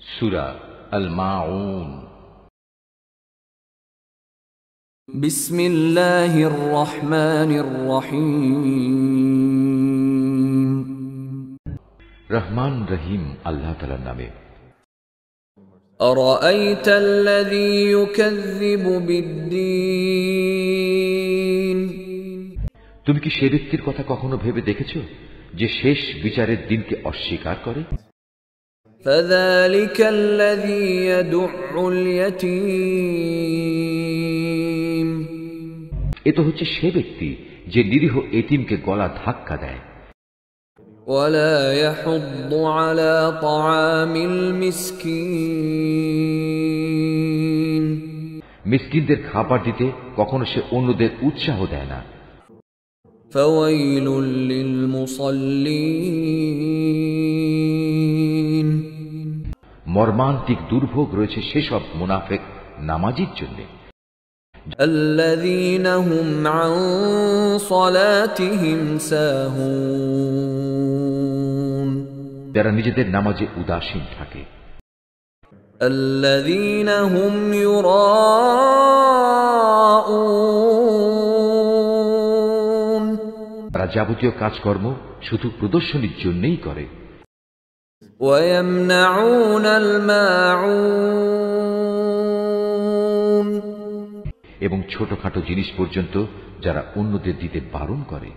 সূরা আল মাউন। বিসমিল্লাহির রহমানির রহিম। রহমান রহিম আল্লাহ তাআলার নামে। আরাআইতাল্লাযী ইউকাযযিবু বিদ্দীন। তুমি কি সে ব্যক্তির কথা কখনো ভেবে দেখেছো যে শেষ বিচারের দিনকে অস্বীকার করে? ফাযালিকাল্লাযী ইয়াদুউল ইয়াতীম। এ তো হচ্ছে সে ব্যক্তি যে নিরীহ এতিমকে গলা ধাক্কা দেয়। ওয়ালা ইয়াহুদ্দু আলা তাআমিল মিসকিন। মিসকিনদের খাবার দিতে কখনো সে অন্যদের উৎসাহ দেয় না। ফাওয়াইলুল লিল মুসাল্লিন। মর্মান্তিক দুর্ভোগ রয়েছে সেসব মুনাফিক নামাজীর জন্য, আল্লাযীনা হুম আন সালাতিহিম সাহুন। যারা নিজেদের নামাজে উদাসীন থাকে। আল্লাযীনা হুম ইউরাউন। তারা যাবতীয় কাজকর্ম শুধু প্রদর্শনীর জন্যই করে। ওয়ায়ামনাউনাল মাউন। এবং ছোটখাটো জিনিস পর্যন্ত যারা অন্যদের দিতে বারণ করে।